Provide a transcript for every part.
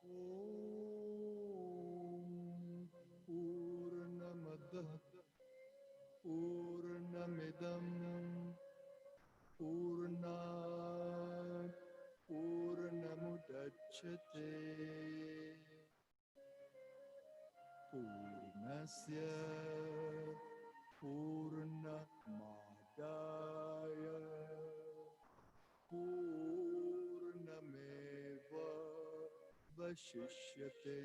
Om Purnamadah Purnamidam Purnat Purnamudachyate Purnasya Purnamadaya Purnameva Vashishyate.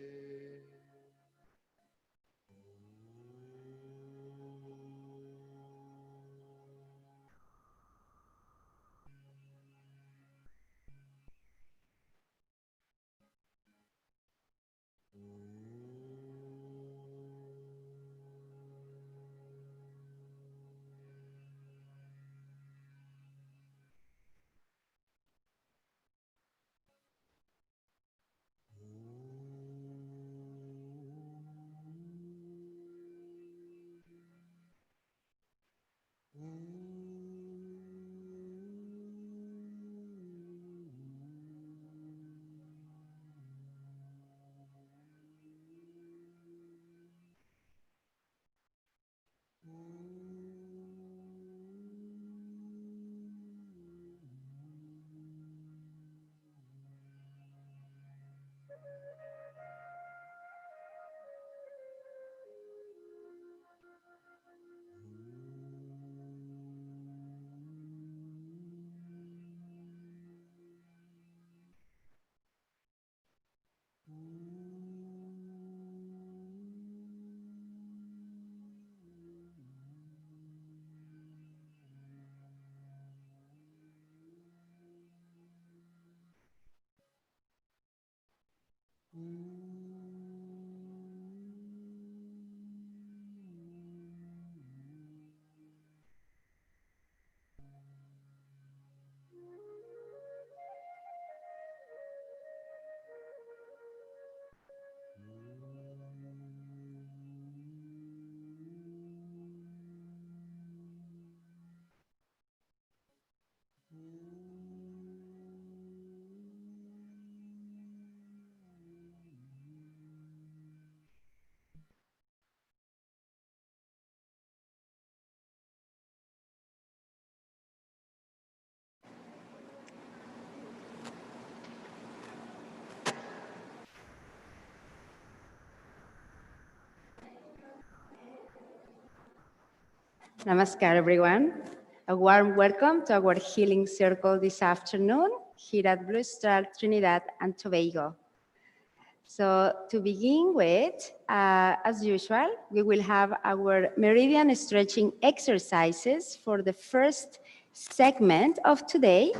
Namaskar, everyone. A warm welcome to our healing circle this afternoon here at Blue Star Trinidad and Tobago. So to begin with, as usual, we will have our meridian stretching exercises for the first segment of today.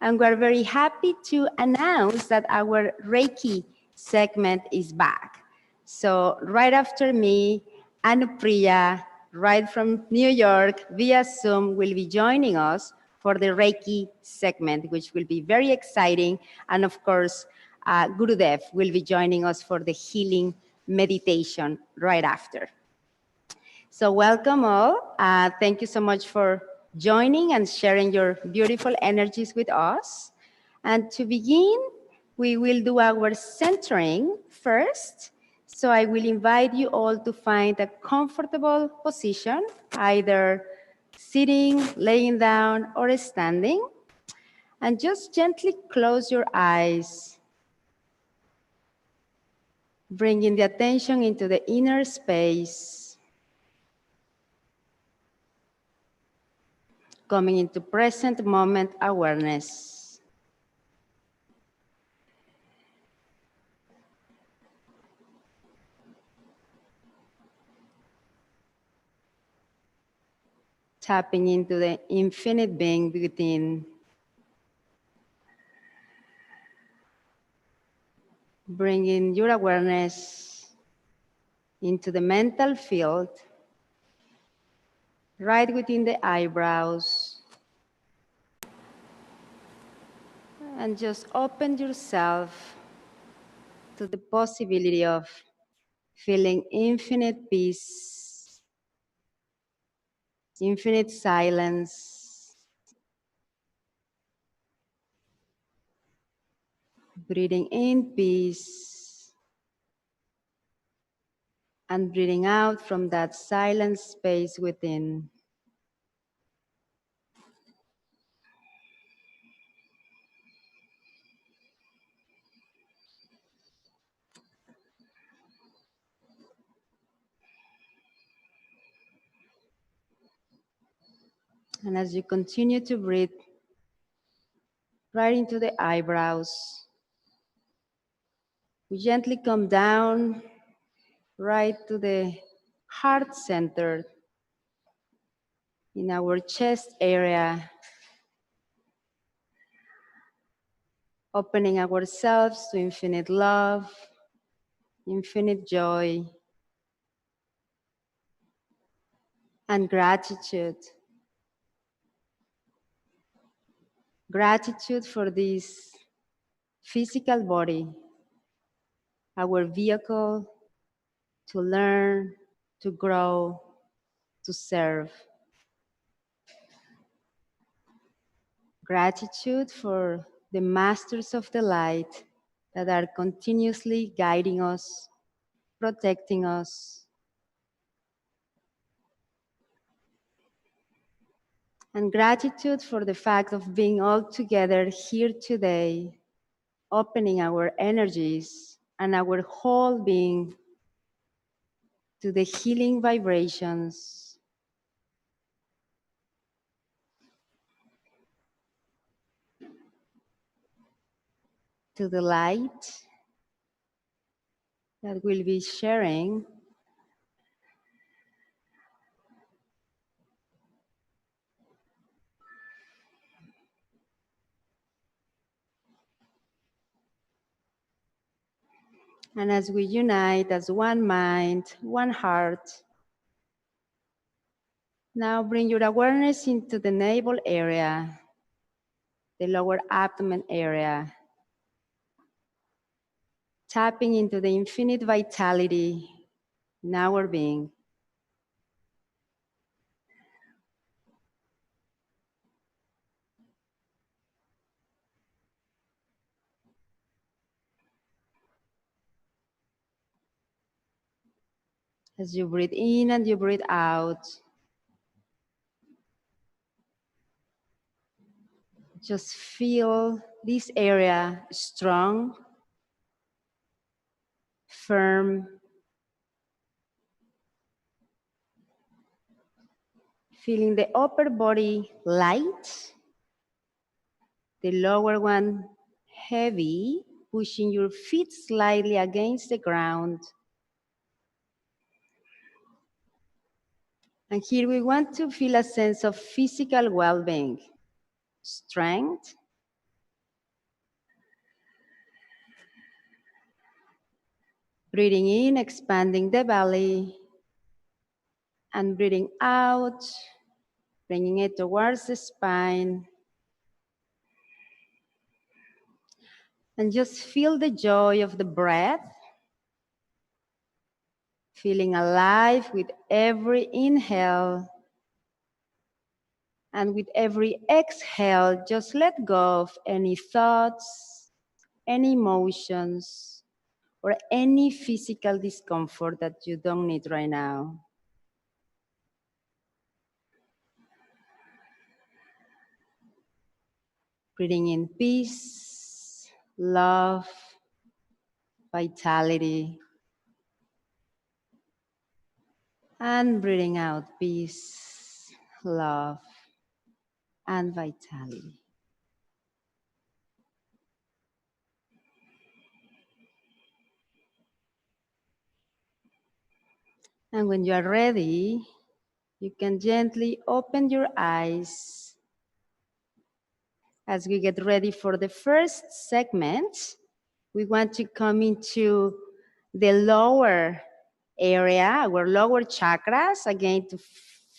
And we're very happy to announce that our Reiki segment is back. So right after me, Anupriya, right from New York via Zoom, will be joining us for the Reiki segment, which will be very exciting. And of course, Gurudev will be joining us for the healing meditation right after. So welcome all. Thank you so much for joining and sharing your beautiful energies with us. And to begin, we will do our centering first. So I will invite you all to find a comfortable position, either sitting, laying down, or standing. And just gently close your eyes, bringing the attention into the inner space, coming into present moment awareness. Tapping into the infinite being within. Bringing your awareness into the mental field, right within the eyebrows. And just open yourself to the possibility of feeling infinite peace, infinite silence. Breathing in peace And breathing out from that silent space within. And as you continue to breathe right into the eyebrows, we gently come down right to the heart center in our chest area, opening ourselves to infinite love, infinite joy, and gratitude. Gratitude for this physical body, our vehicle to learn, to grow, to serve. Gratitude for the masters of the light that are continuously guiding us, protecting us, and gratitude for the fact of being all together here today, opening our energies and our whole being to the healing vibrations, to the light that we'll be sharing. And as we unite as one mind, one heart, now bring your awareness into the navel area, the lower abdomen area, tapping into the infinite vitality in our being. As you breathe in and you breathe out, just feel this area strong, firm, feeling the upper body light, the lower one heavy, pushing your feet slightly against the ground. And here we want to feel a sense of physical well-being, strength, breathing in, expanding the belly, and breathing out, bringing it towards the spine. And just feel the joy of the breath, feeling alive with every inhale. And with every exhale, just let go of any thoughts, any emotions, or any physical discomfort that you don't need right now. Breathing in peace, love, vitality, and breathing out peace, love, and vitality. And when you are ready, you can gently open your eyes as we get ready for the first segment. We want to come into the lower area, our lower chakras, again to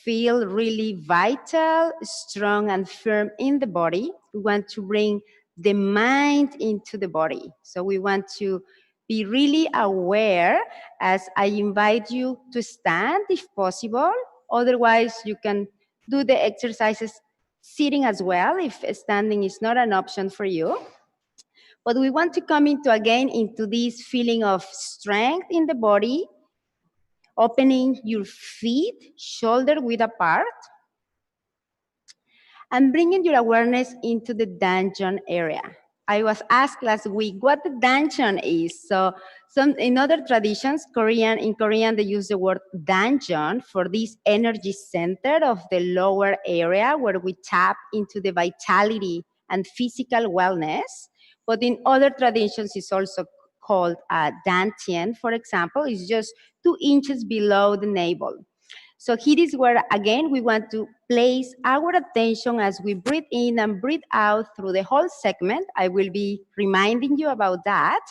feel really vital, strong, and firm in the body. We want to bring the mind into the body. So we want to be really aware as I invite you to stand if possible. Otherwise, you can do the exercises sitting as well if standing is not an option for you. But we want to come into again into this feeling of strength in the body, opening your feet shoulder width apart, and bringing your awareness into the dantian area. I was asked last week what the dantian is. So in other traditions, in Korean, they use the word dantian for this energy center of the lower area where we tap into the vitality and physical wellness. But in other traditions, it's also called dantian, for example. It's just 2 inches below the navel. So here is where, again, we want to place our attention as we breathe in and breathe out through the whole segment. I will be reminding you about that.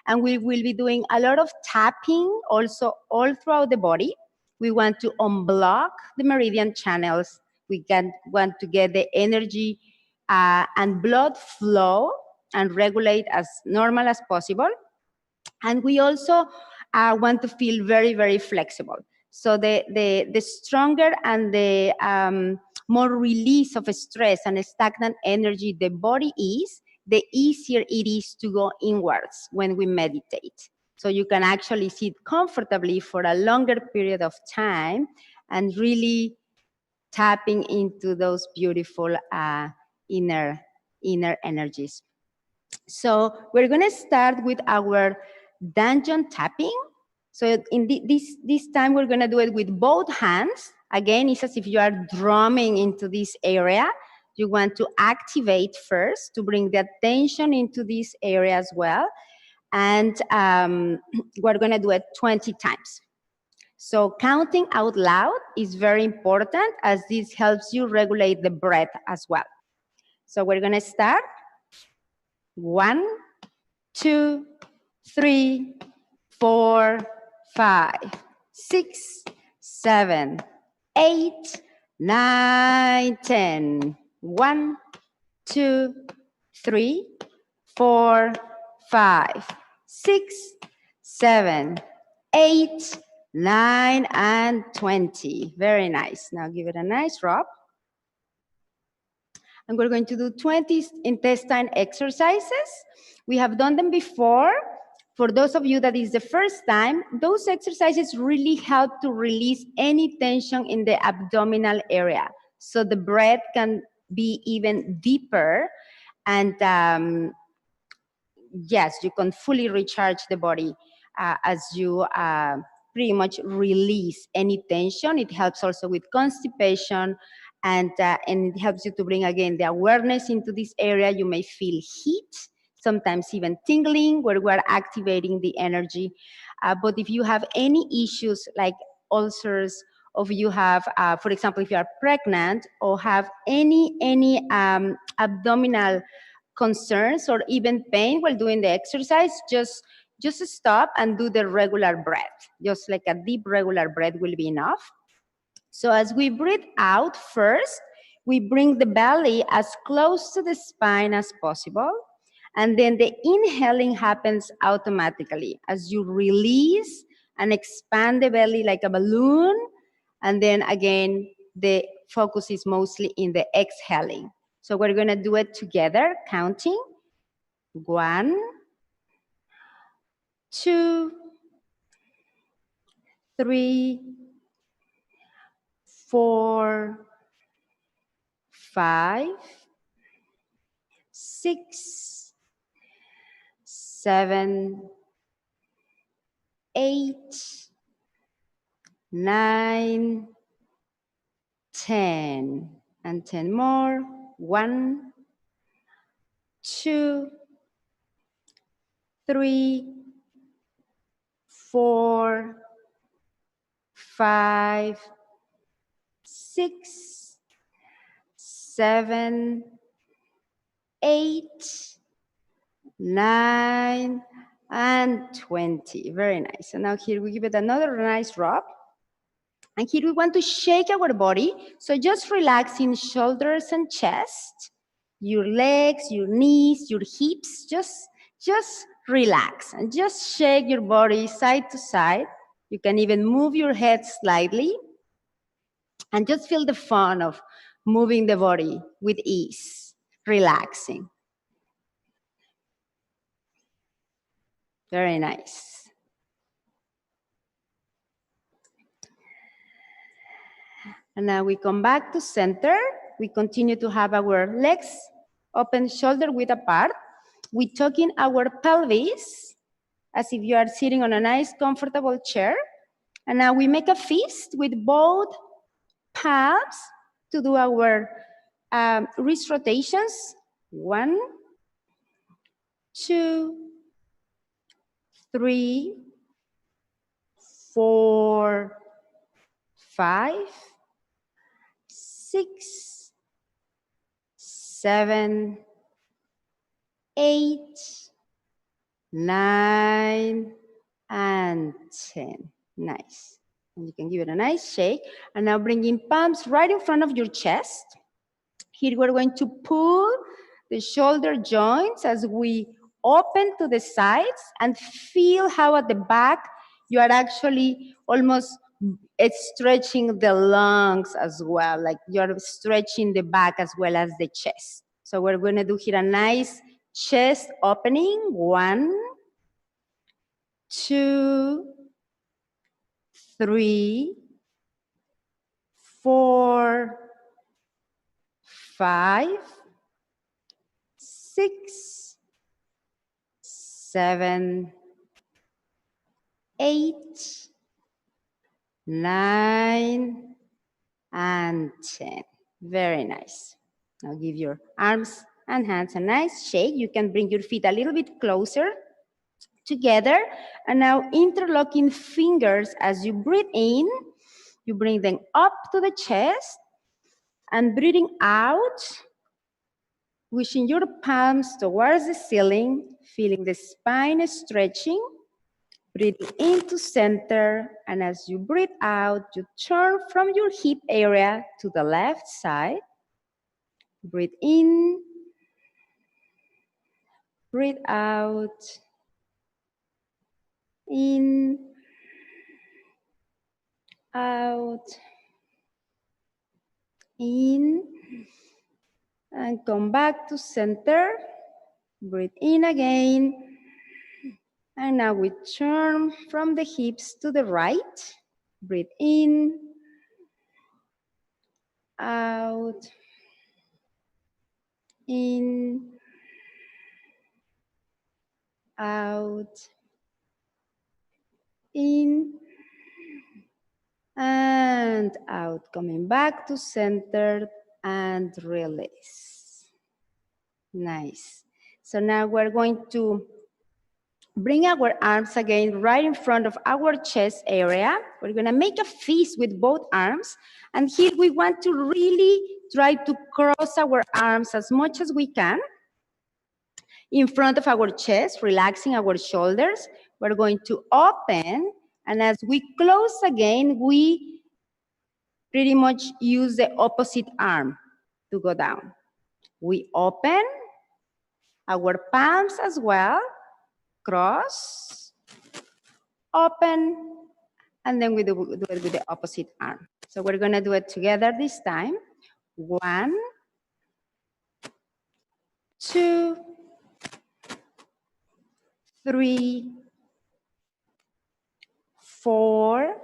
And we will be doing a lot of tapping also all throughout the body. We want to unblock the meridian channels. We want to get the energy and blood flow and regulate as normal as possible. And we also want to feel very, very flexible. So the stronger and the more release of stress and stagnant energy the body is, the easier it is to go inwards when we meditate. So you can actually sit comfortably for a longer period of time and really tapping into those beautiful inner energies. So we're going to start with our dantian tapping. So in this time, we're going to do it with both hands. Again, it's as if you are drumming into this area. You want to activate first to bring the attention into this area as well. And we're going to do it 20 times. So counting out loud is very important, as this helps you regulate the breath as well. So we're going to start. 1, 2, 3, 4, 5, 6, 7, 8, 9, 10. 1, 2, 3, 4, 5, 6, 7, 8, 9, and 20. Very nice. Now give it a nice rub. And we're going to do 20 intestine exercises. We have done them before. For those of you that is the first time, those exercises really help to release any tension in the abdominal area, so the breath can be even deeper, and yes, you can fully recharge the body as you pretty much release any tension. It helps also with constipation, and it helps you to bring, again, the awareness into this area. You may feel heat, sometimes even tingling, where we're activating the energy. But if you have any issues like ulcers, or if you have, for example, if you are pregnant or have any abdominal concerns or even pain while doing the exercise, just stop and do the regular breath. Just like a deep regular breath will be enough. So as we breathe out first, we bring the belly as close to the spine as possible. And then the inhaling happens automatically as you release and expand the belly like a balloon. And then again, the focus is mostly in the exhaling. So we're going to do it together, counting. 1, 2, 3, 4, 5, 6, 7, 8, 9, 10. And 10 more. 1, 2, 3, 4, 5, 6, 7, 8, 9, and 20. Very nice. And now here we give it another nice rub. And here we want to shake our body. So just relaxing shoulders and chest, your legs, your knees, your hips. Just relax and just shake your body side to side. You can even move your head slightly. And just feel the fun of moving the body with ease, relaxing. Very nice. And now we come back to center. We continue to have our legs open, shoulder width apart. We tuck in our pelvis as if you are sitting on a nice, comfortable chair. And now we make a fist with both palms to do our wrist rotations. 1, 2, 3, 4, 5, 6, 7, 8, 9, and 10. Nice. And you can give it a nice shake. And now bringing palms right in front of your chest. Here we're going to pull the shoulder joints as we open to the sides and feel how at the back you are actually almost stretching the lungs as well, like you're stretching the back as well as the chest. So we're going to do here a nice chest opening. 1, 2, 3, 4, 5, 6, 7, 8, 9, and 10. Very nice. Now give your arms and hands a nice shake. You can bring your feet a little bit closer together. And now interlocking fingers as you breathe in, you bring them up to the chest, and breathing out, pushing your palms towards the ceiling, feeling the spine stretching. Breathing into center, and as you breathe out, you turn from your hip area to the left side. Breathe in, breathe out, in, out, in, and come back to center. Breathe in again. And now we turn from the hips to the right. Breathe in, out, in, out, in, and out. Coming back to center and release. Nice. So now we're going to bring our arms again right in front of our chest area. We're gonna make a fist with both arms. And here we want to really try to cross our arms as much as we can in front of our chest, relaxing our shoulders. We're going to open, and as we close again, we pretty much use the opposite arm to go down. We open our palms as well, cross, open, and then we do it with the opposite arm. So we're gonna do it together this time. 1, 2, 3, 4,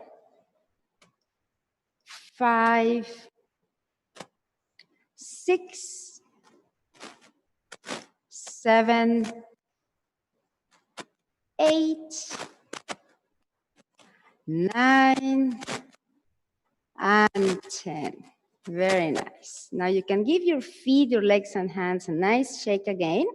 5, 6, 7, 8, 9, and 10. Very nice. Now you can give your feet, your legs and hands a nice shake again.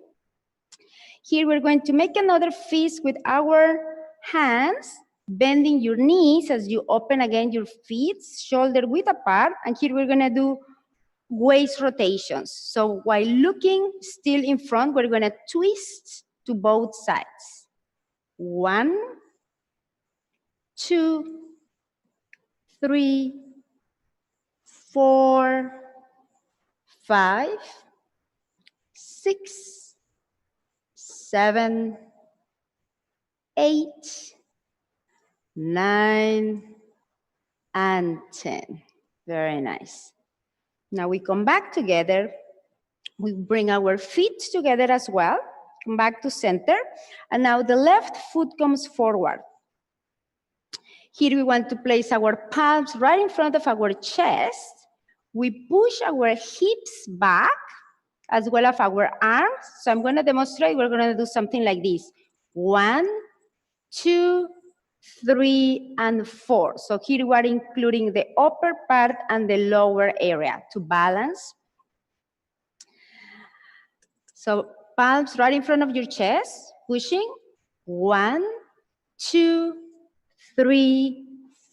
Here we're going to make another fist with our hands, bending your knees as you open again your feet, shoulder width apart. And here we're gonna do waist rotations. So while looking still in front, we're gonna twist to both sides. 1, 2, 3, 4, 5, 6, 7, 8, 9, and 10. Very nice. Now we come back together. We bring our feet together as well. Come back to center. And now the left foot comes forward. Here we want to place our palms right in front of our chest. We push our hips back as well as our arms. So I'm going to demonstrate. We're going to do something like this. 1, 2, 3, and 4. So here we are including the upper part and the lower area to balance. So palms right in front of your chest, pushing. 1, 2, 3,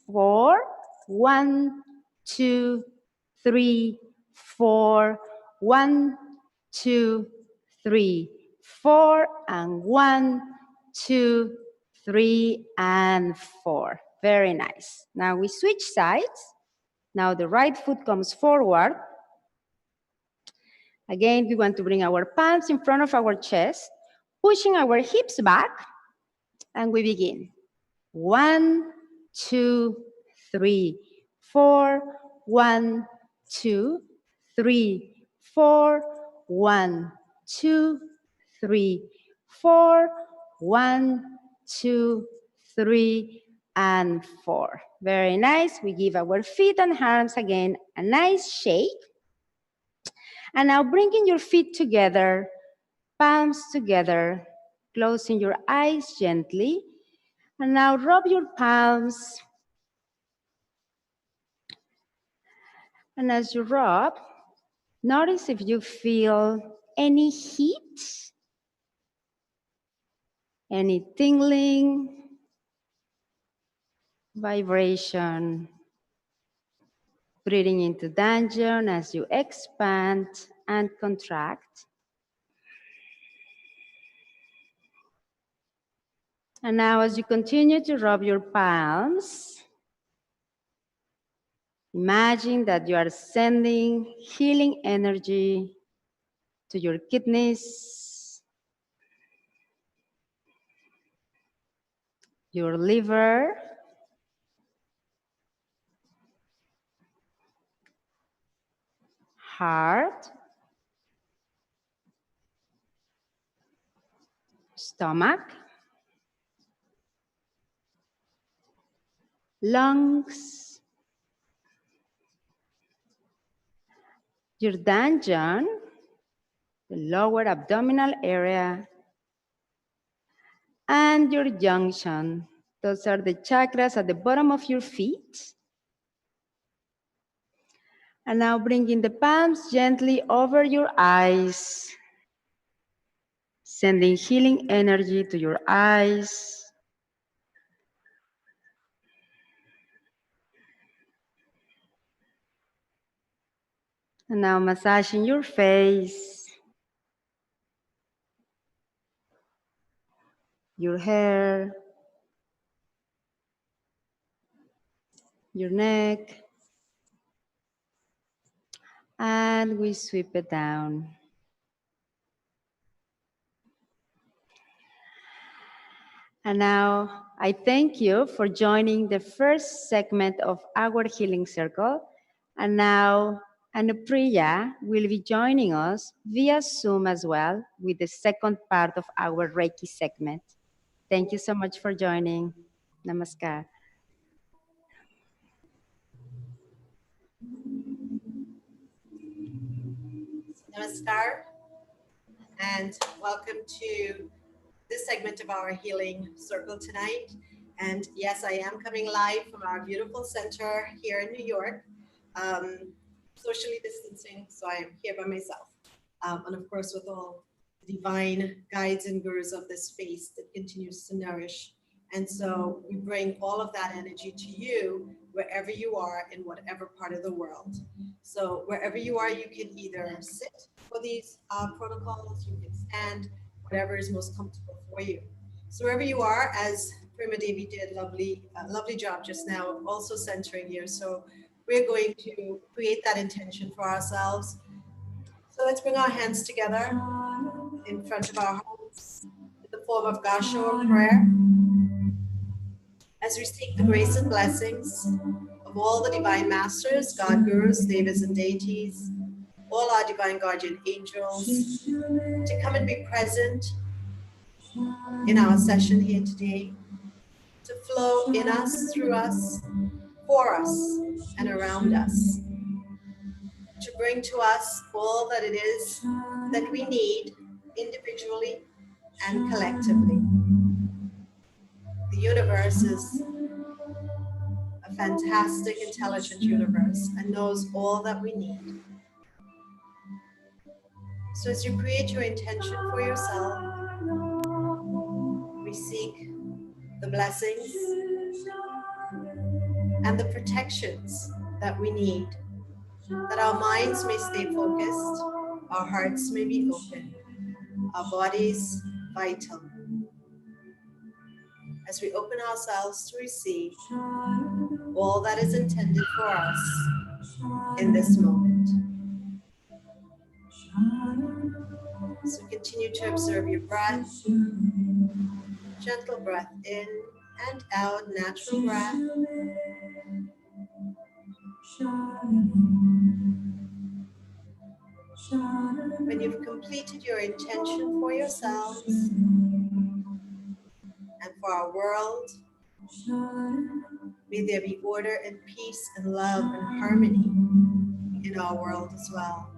4. 1, 2, 3, 4. 1, 2, 3, 4. And 1, 2, 3, and 4. Very nice. Now we switch sides. Now the right foot comes forward. Again, we want to bring our palms in front of our chest, pushing our hips back, and we begin. 1, 2, 3, 4. 1, 2, 3, 4. 1, 2, 3, 4. 1, 2, 3, and 4. Very nice. We give our feet and arms again a nice shake. And now bringing your feet together, palms together, closing your eyes gently. And now rub your palms. And as you rub, notice if you feel any heat, any tingling, vibration. Breathing into Danjon as you expand and contract. And now as you continue to rub your palms, imagine that you are sending healing energy to your kidneys, your liver, heart, stomach, lungs, your Danjon, the lower abdominal area, and your junction. Those are the chakras at the bottom of your feet. And now bringing the palms gently over your eyes, sending healing energy to your eyes. And now massaging your face, your hair, your neck, and we sweep it down. And now I thank you for joining the first segment of our Healing Circle. And now Anupriya will be joining us via Zoom as well with the second part of our Reiki segment. Thank you so much for joining. Namaskar. Namaskar, and welcome to this segment of our Healing Circle tonight. And yes, I am coming live from our beautiful center here in New York, socially distancing, so I am here by myself. And of course, with all the divine guides and gurus of this space that continues to nourish. And so we bring all of that energy to you wherever you are in whatever part of the world. So wherever you are, you can either sit for these protocols, you can stand, whatever is most comfortable for you. So wherever you are, as Prima Devi did, lovely job just now of also centering you. So we're going to create that intention for ourselves. So let's bring our hands together in front of our hearts in the form of Gasho prayer. As we seek the grace and blessings of all the divine masters, God gurus, devas and deities, all our divine guardian angels, to come and be present in our session here today, to flow in us, through us, for us, and around us, to bring to us all that it is that we need individually and collectively. The universe is a fantastic, intelligent universe and knows all that we need. So as you create your intention for yourself, we seek the blessings and the protections that we need, that our minds may stay focused, our hearts may be open, our bodies vital, as we open ourselves to receive all that is intended for us in this moment. So continue to observe your breath, gentle breath in and out, natural breath. When you've completed your intention for yourselves and for our world, may there be order and peace and love and harmony in our world as well.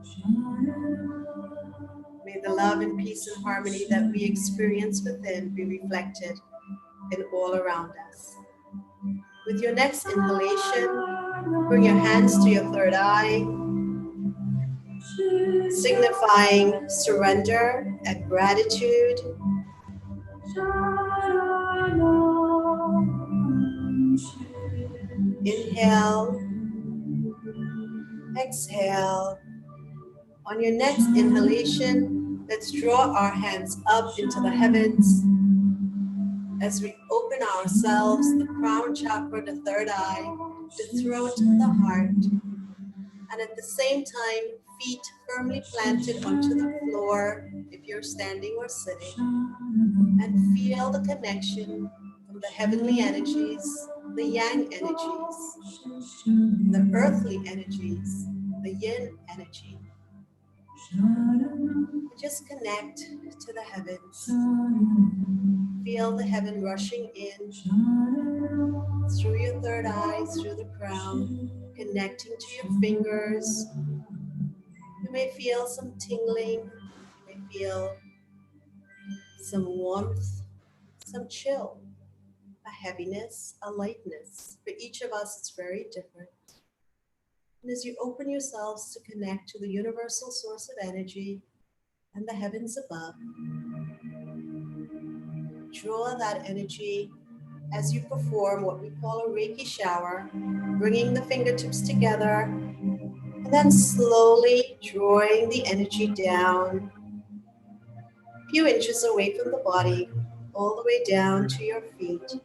May the love and peace and harmony that we experience within be reflected in all around us. With your next inhalation, bring your hands to your third eye, signifying surrender and gratitude. Inhale, exhale. On your next inhalation, let's draw our hands up into the heavens as we open ourselves, the crown chakra, the third eye, the throat, the heart, and at the same time, feet firmly planted onto the floor if you're standing or sitting, and feel the connection from the heavenly energies, the yang energies, the earthly energies, the yin energy. Just connect to the heavens. Feel the heaven rushing in through your third eye, through the crown, connecting to your fingers. You may feel some tingling, you may feel some warmth, some chill, a heaviness, a lightness. For each of us, it's very different. And as you open yourselves to connect to the universal source of energy and the heavens above, draw that energy as you perform what we call a Reiki shower, bringing the fingertips together and then slowly drawing the energy down a few inches away from the body, all the way down to your feet.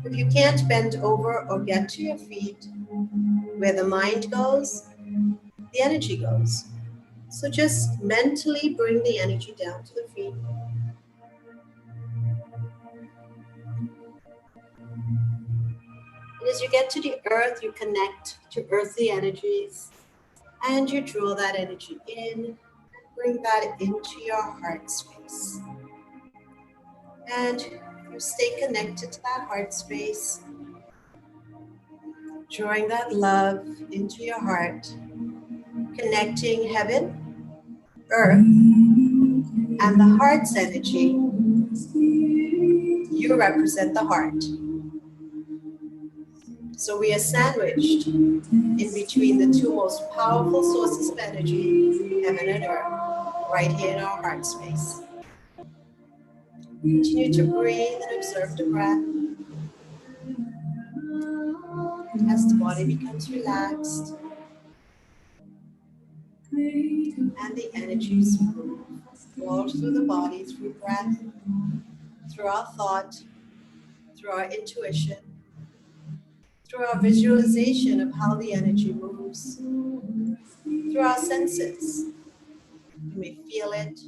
If you can't bend over or get to your feet, where the mind goes, the energy goes. So just mentally bring the energy down to the feet. And as you get to the earth, you connect to earthly energies and you draw that energy in and bring that into your heart space. And you stay connected to that heart space, drawing that love into your heart, connecting heaven, earth, and the heart's energy. You represent the heart. So we are sandwiched in between the two most powerful sources of energy, heaven and earth, right here in our heart space. Continue to breathe and observe the breath. As the body becomes relaxed and the energies move all through the body, through breath, through our thought, through our intuition, through our visualization of how the energy moves, through our senses. You may feel it,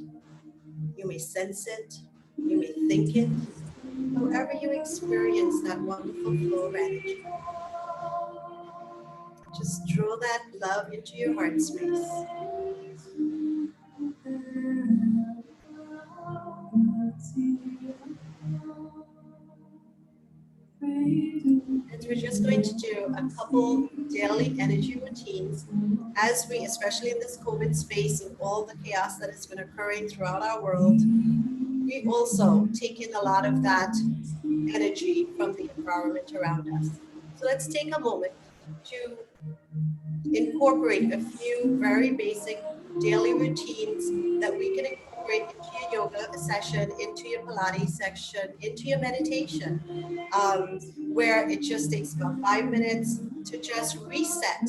you may sense it, you may think it, however you experience that wonderful flow of energy. Just draw that love into your heart space. And we're just going to do a couple daily energy routines as we, especially in this COVID space and all the chaos that has been occurring throughout our world, we also take in a lot of that energy from the environment around us. So let's take a moment to incorporate a few very basic daily routines that we can incorporate into your yoga session, into your Pilates section, into your meditation, where it just takes about 5 minutes to just reset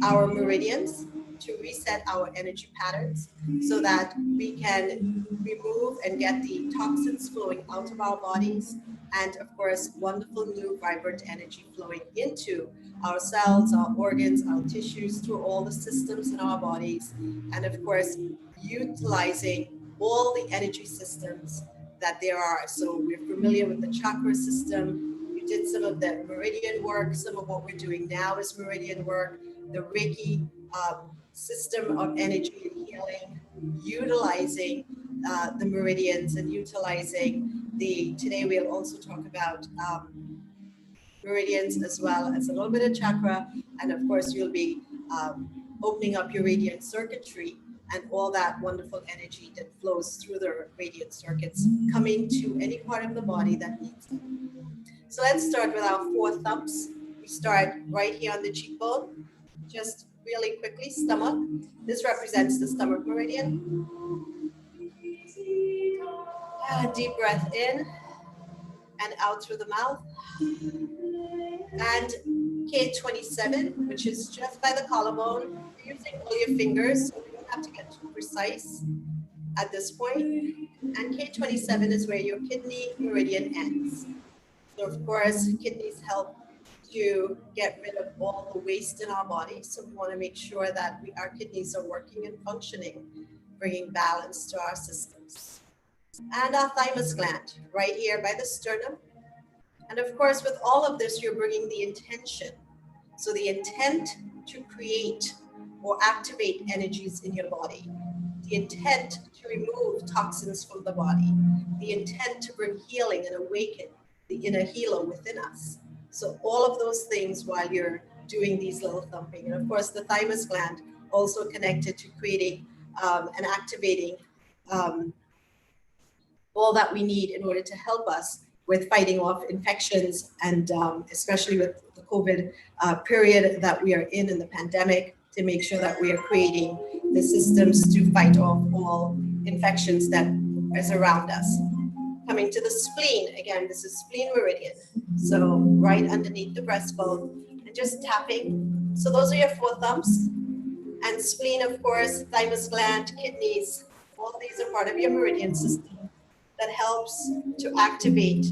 our meridians, to reset our energy patterns so that we can remove and get the toxins flowing out of our bodies, and of course wonderful new vibrant energy flowing into our cells, our organs, our tissues, through all the systems in our bodies, and of course utilizing all the energy systems that there are. So we're familiar with the chakra system. We did some of the meridian work. Some of what we're doing now is meridian work. The Reiki system of energy and healing, utilizing the meridians and utilizing today we'll also talk about meridians as well as a little bit of chakra. And of course, you'll be opening up your radiant circuitry and all that wonderful energy that flows through the radiant circuits coming to any part of the body that needs it. So let's start with our 4 thumps. We start right here on the cheekbone, just really quickly, stomach. This represents the stomach meridian. Deep breath in and out through the mouth. And K27, which is just by the collarbone, you're using all your fingers, so you don't have to get too precise at this point. And K27 is where your kidney meridian ends. So of course, kidneys help to get rid of all the waste in our body. So we want to make sure that our kidneys are working and functioning, bringing balance to our systems. And our thymus gland, right here by the sternum. And of course, with all of this, you're bringing the intention. So the intent to create or activate energies in your body, the intent to remove toxins from the body, the intent to bring healing and awaken the inner healer within us. So all of those things while you're doing these little thumping. And of course, the thymus gland also connected to creating and activating all that we need in order to help us with fighting off infections, and especially with the COVID period that we are in the pandemic, to make sure that we are creating the systems to fight off all infections that is around us. Coming to the spleen, again, this is spleen meridian. So right underneath the breastbone, and just tapping. So those are your 4 thumps. And spleen, of course, thymus gland, kidneys, all these are part of your meridian system that helps to activate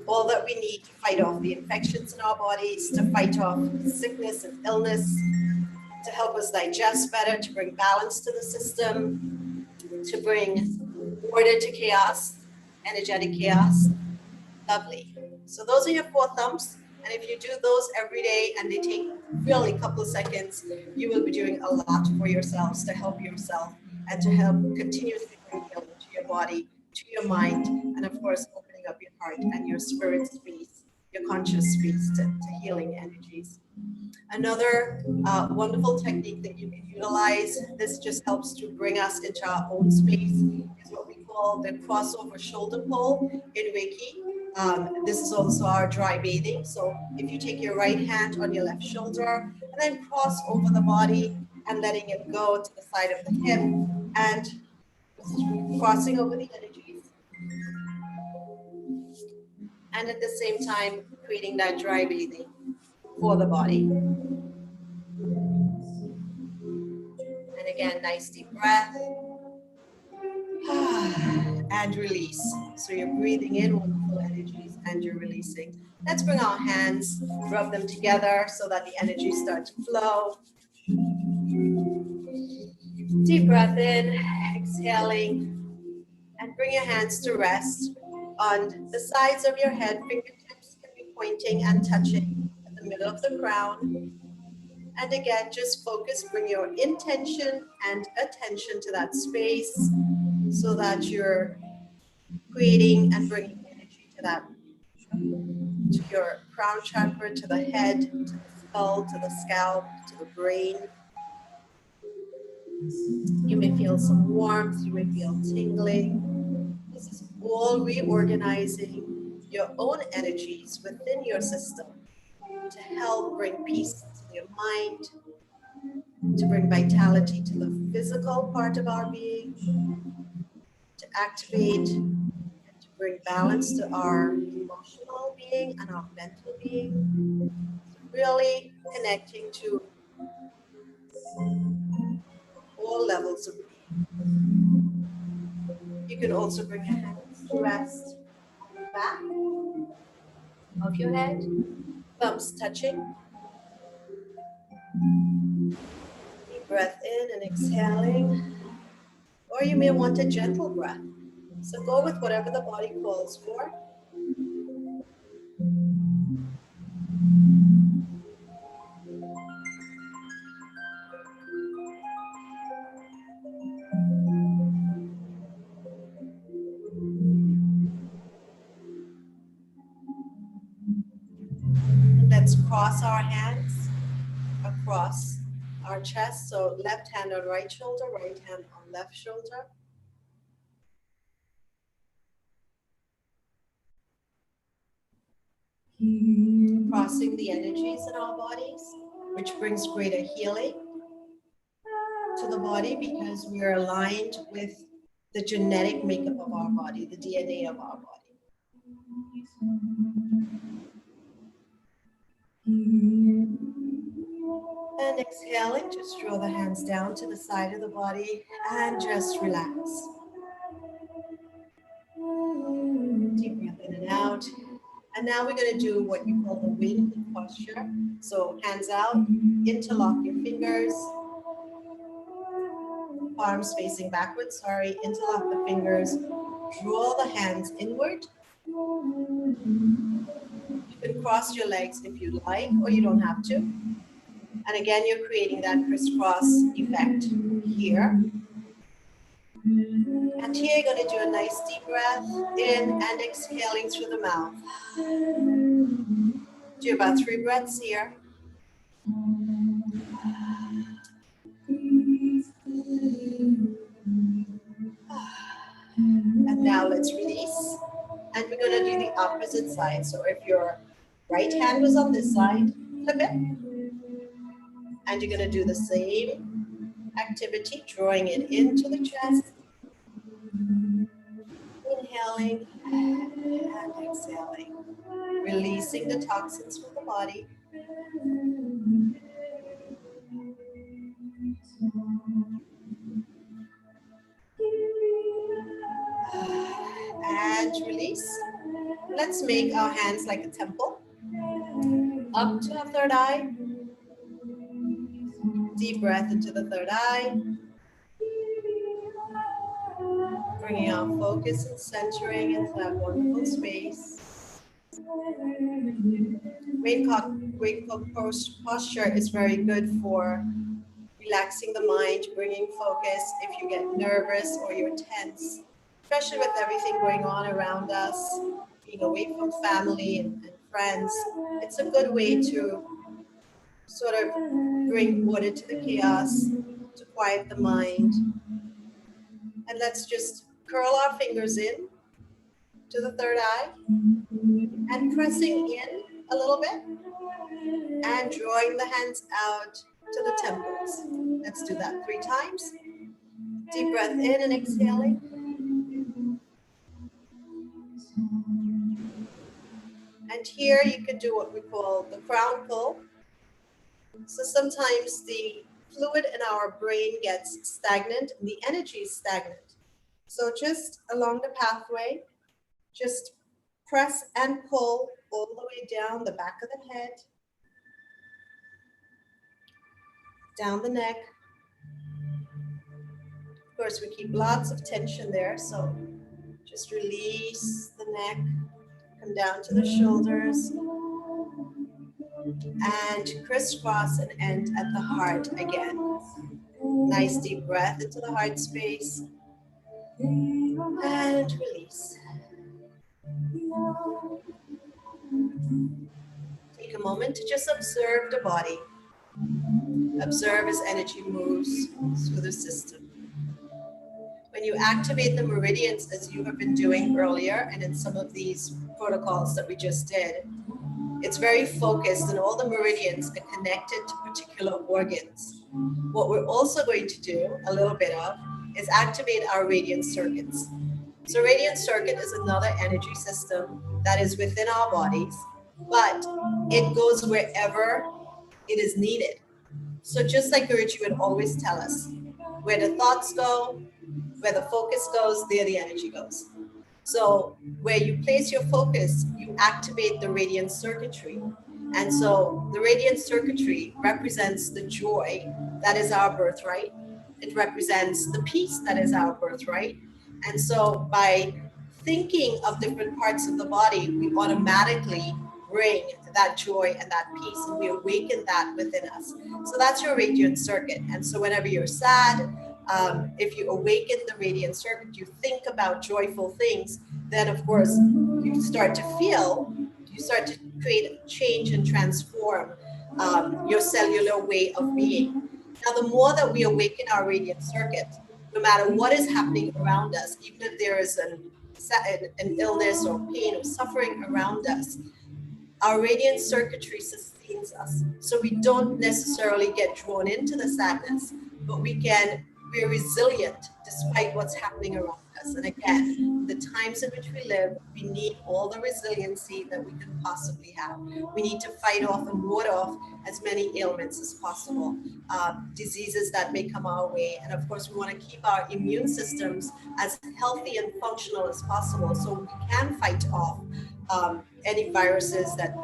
all that we need to fight off the infections in our bodies, to fight off sickness and illness, to help us digest better, to bring balance to the system, to bring order to chaos, energetic chaos. Lovely. So those are your 4 thumps. And if you do those every day and they take really a couple of seconds, you will be doing a lot for yourselves to help yourself and to help continuously bring healing to your body, to your mind, and of course, opening up your heart and your spirit space, your conscious space to healing energies. Another wonderful technique that you can utilize, this just helps to bring us into our own space, is what we call the crossover shoulder pull in Reiki. This is also our dry bathing. So if you take your right hand on your left shoulder and then cross over the body and letting it go to the side of the hip and crossing over the energies. And at the same time, creating that dry bathing for the body. And again, nice deep breath. And release. So you're breathing in wonderful energies and you're releasing. Let's bring our hands, rub them together so that the energy starts to flow. Deep breath in, exhaling, and bring your hands to rest on the sides of your head. Fingertips can be pointing and touching at the middle of the crown. And again, just focus, bring your intention and attention to that space so that you're creating and bringing energy to that, to your crown chakra, to the head, to the skull, to the scalp, to the brain. You may feel some warmth, you may feel tingling. This is all reorganizing your own energies within your system to help bring peace to your mind, to bring vitality to the physical part of our being, to activate and to bring balance to our emotional being and our mental being. Really connecting to all levels of being. You can also bring your hands to rest on the back of your head, thumbs touching. Deep breath in and exhaling. Or you may want a gentle breath. So go with whatever the body calls for. Let's cross our hands across our chest. So left hand on right shoulder, right hand on left shoulder. Crossing the energies in our bodies, which brings greater healing to the body because we are aligned with the genetic makeup of our body, the DNA of our body. And exhaling, just draw the hands down to the side of the body and just relax. Deep breath in and out. And now we're going to do what you call the wind posture. So hands out, interlock your fingers. Arms facing backwards, sorry. Interlock the fingers. Draw the hands inward. You can cross your legs if you like, or you don't have to. And again, you're creating that crisscross effect here. And here you're going to do a nice deep breath in and exhaling through the mouth. Do about 3 breaths here. And now let's release. And we're going to do the opposite side. So if your right hand was on this side, flip it. And you're going to do the same activity, drawing it into the chest. Inhaling and exhaling. Releasing the toxins from the body. And release. Let's make our hands like a temple. Up to our third eye. Deep breath into the third eye. Bringing our focus and centering into that wonderful space. Raincock posture is very good for relaxing the mind, bringing focus if you get nervous or you're tense, especially with everything going on around us, being away from family and friends. It's a good way to sort of bring order to the chaos, to quiet the mind. And let's just curl our fingers in to the third eye and pressing in a little bit and drawing the hands out to the temples. Let's do that 3 times. Deep breath in and exhaling. And here you could do what we call the crown pull. So sometimes the fluid in our brain gets stagnant and the energy is stagnant. So just along the pathway, just press and pull all the way down the back of the head, down the neck. Of course, we keep lots of tension there, so just release the neck, come down to the shoulders, and crisscross and end at the heart again. Nice deep breath into the heart space, and release. Take a moment to just observe the body. Observe as energy moves through the system. When you activate the meridians, as you have been doing earlier, and in some of these protocols that we just did, it's very focused, and all the meridians are connected to particular organs. What we're also going to do a little bit of is activate our radiant circuits. So radiant circuit is another energy system that is within our bodies, but it goes wherever it is needed. So just like Guruji would always tell us, where the thoughts go, where the focus goes, there the energy goes. So where you place your focus, you activate the radiant circuitry. And so the radiant circuitry represents the joy that is our birthright. It represents the peace that is our birthright. And so by thinking of different parts of the body, we automatically bring that joy and that peace, and we awaken that within us. So that's your radiant circuit. And so whenever you're sad, if you awaken the radiant circuit, you think about joyful things, then of course you start to feel, you start to create change and transform your cellular way of being. Now, the more that we awaken our radiant circuit, no matter what is happening around us, even if there is an illness or pain or suffering around us, our radiant circuitry sustains us. So we don't necessarily get drawn into the sadness, but we're resilient despite what's happening around us. And again, the times in which we live, we need all the resiliency that we can possibly have. We need to fight off and ward off as many ailments as possible, diseases that may come our way. And of course, we want to keep our immune systems as healthy and functional as possible so we can fight off any viruses that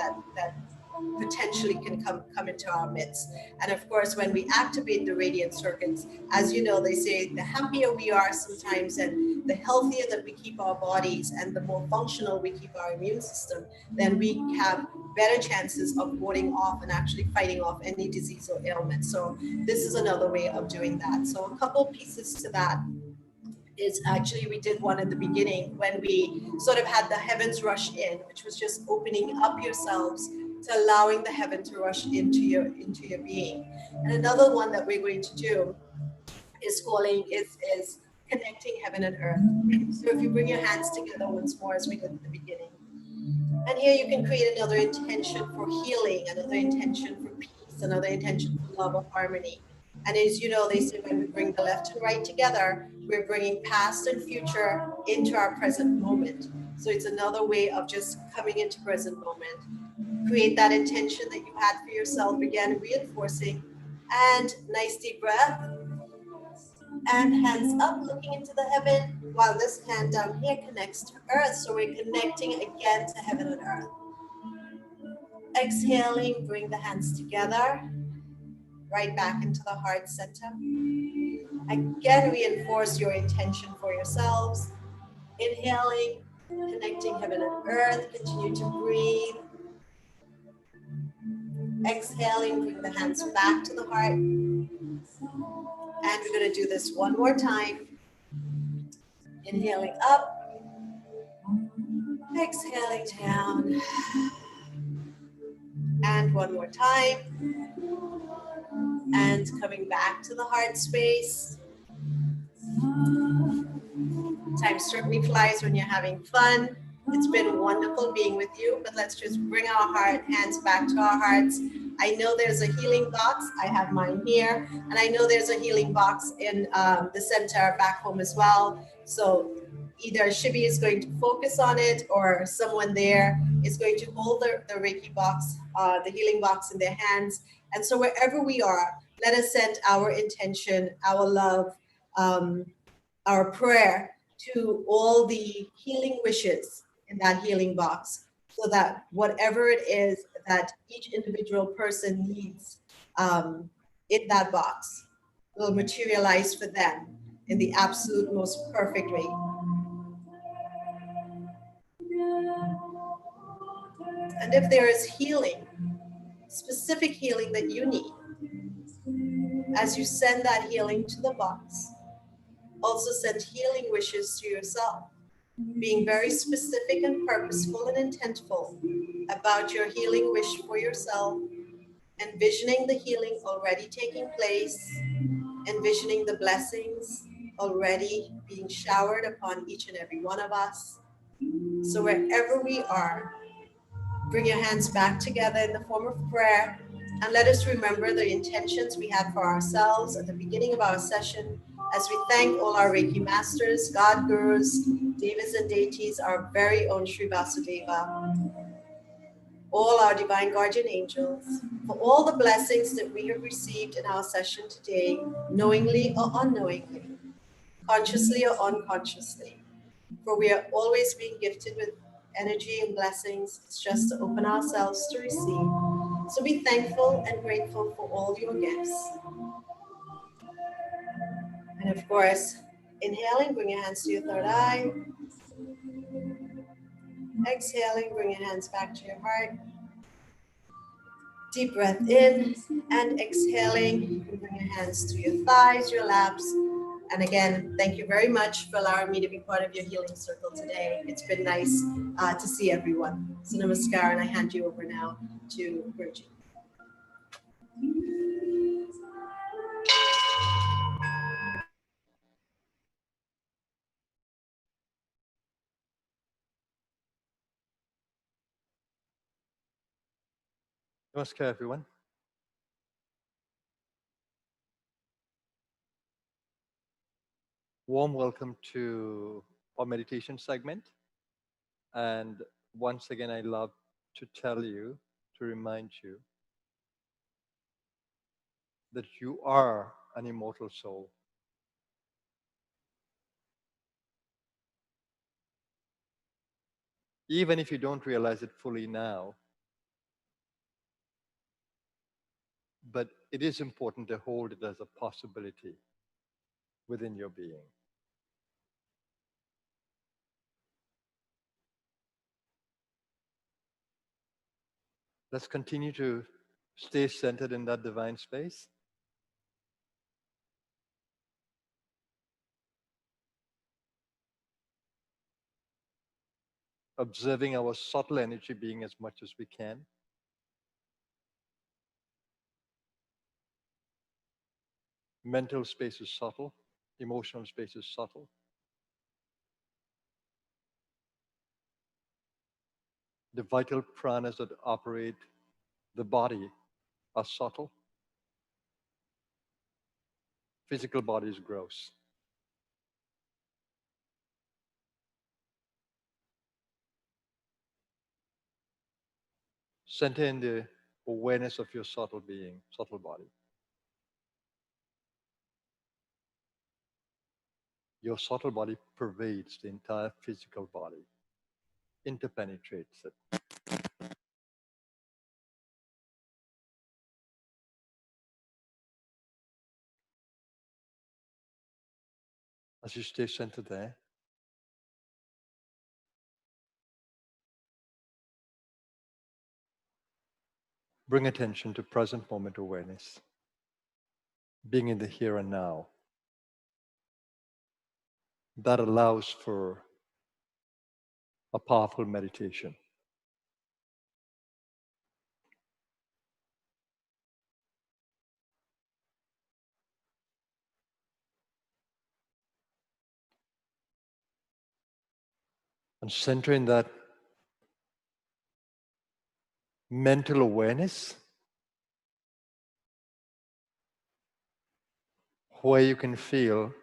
potentially can come into our midst. And of course, when we activate the radiant circuits, as you know, they say the happier we are sometimes and the healthier that we keep our bodies and the more functional we keep our immune system, then we have better chances of warding off and actually fighting off any disease or ailment. So this is another way of doing that. So a couple pieces to that is actually, we did one at the beginning when we sort of had the heavens rush in, which was just opening up yourselves to allowing the heaven to rush into your being. And another one that we're going to do is connecting heaven and earth. So if you bring your hands together once more as we did at the beginning. And here you can create another intention for healing, another intention for peace, another intention for love or harmony. And as you know, they say when we bring the left and right together, we're bringing past and future into our present moment. So it's another way of just coming into present moment. Create that intention that you had for yourself, again, reinforcing. And nice deep breath. And hands up, looking into the heaven, while this hand down here connects to earth. So we're connecting again to heaven and earth. Exhaling, bring the hands together. Right back into the heart center. Again, reinforce your intention for yourselves. Inhaling, connecting heaven and earth. Continue to breathe. Exhaling, bring the hands back to the heart. And we're going to do this one more time. Inhaling up. Exhaling down. And one more time. And coming back to the heart space. Time certainly flies when you're having fun. It's been wonderful being with you, but let's just bring our hands back to our hearts. I know there's a healing box. I have mine here. And I know there's a healing box in the center back home as well. So either Shibi is going to focus on it or someone there is going to hold the Reiki box, the healing box in their hands. And so wherever we are, let us send our intention, our love, our prayer to all the healing wishes in that healing box, so that whatever it is that each individual person needs in that box will materialize for them in the absolute most perfect way. And if there is healing, specific healing that you need, as you send that healing to the box, also send healing wishes to yourself. being very specific and purposeful and intentful about your healing wish for yourself, envisioning the healing already taking place, envisioning the blessings already being showered upon each and every one of us. So wherever we are, bring your hands back together in the form of prayer, and let us remember the intentions we had for ourselves at the beginning of our session, as we thank all our Reiki masters, God gurus, devas and deities, our very own Sri Vasudeva, all our divine guardian angels, for all the blessings that we have received in our session today, knowingly or unknowingly, consciously or unconsciously. For we are always being gifted with energy and blessings. It's just to open ourselves to receive. So be thankful and grateful for all your gifts. And of course, inhaling, bring your hands to your third eye. Exhaling, bring your hands back to your heart. Deep breath in and exhaling. You can bring your hands to your thighs, your laps. And again, thank you very much for allowing me to be part of your healing circle today. It's been nice to see everyone. So namaskar, and I hand you over now to Gurji. Namaskar, everyone. Warm welcome to our meditation segment. And once again, I love to tell you, to remind you that you are an immortal soul. Even if you don't realize it fully now, but it is important to hold it as a possibility within your being. Let's continue to stay centered in that divine space. Observing our subtle energy being as much as we can. Mental space is subtle. Emotional space is subtle. The vital pranas that operate the body are subtle. Physical body is gross. Center in the awareness of your subtle being, subtle body. Your subtle body pervades the entire physical body, interpenetrates it. As you stay centered there, bring attention to present moment awareness, being in the here and now. That allows for a powerful meditation. And center in that mental awareness where you can feel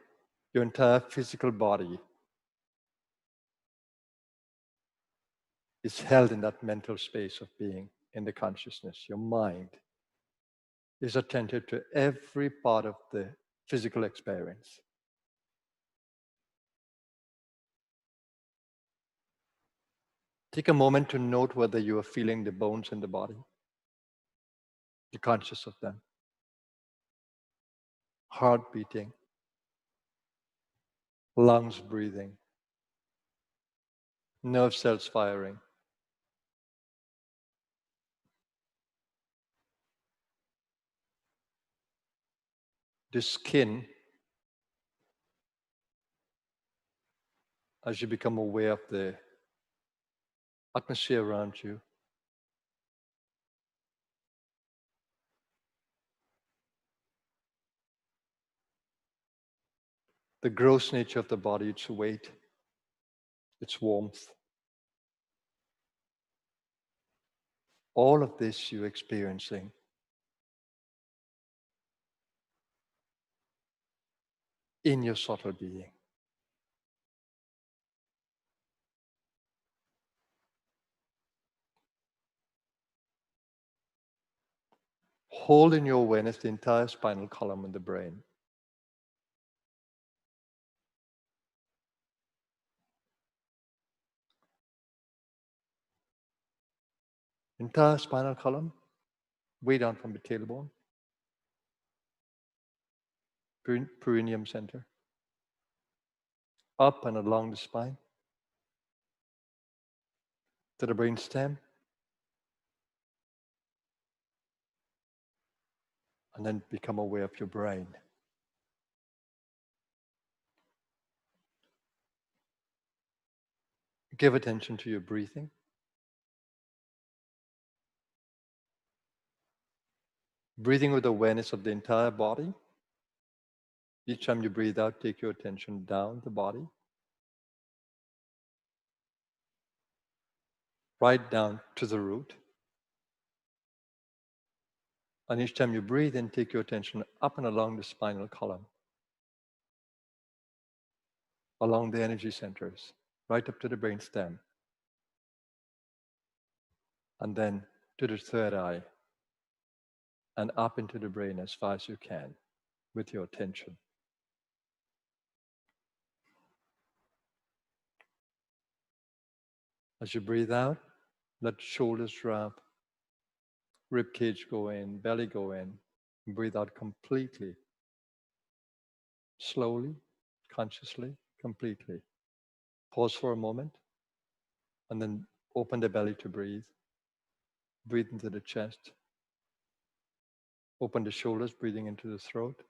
your entire physical body is held in that mental space of being in the consciousness. Your mind is attentive to every part of the physical experience. Take a moment to note whether you are feeling the bones in the body. You're conscious of them. Heart beating, lungs breathing, nerve cells firing. The skin as you become aware of the atmosphere around you, the gross nature of the body, its weight, its warmth, all of this you're experiencing. In your subtle being. Hold in your awareness the entire spinal column in the brain. Entire spinal column, way down from the tailbone, perineum center, up and along the spine, to the brain stem, and then become aware of your brain. Give attention to your breathing. Breathing with awareness of the entire body. Each time you breathe out, take your attention down the body. Right down to the root. And each time you breathe in, take your attention up and along the spinal column. Along the energy centers, right up to the brain stem. And then to the third eye. And up into the brain as far as you can with your attention. As you breathe out, let shoulders drop, rib cage go in, belly go in. Breathe out completely. Slowly, consciously, completely. Pause for a moment, and then open the belly to breathe. Breathe into the chest. Open the shoulders, breathing into the throat.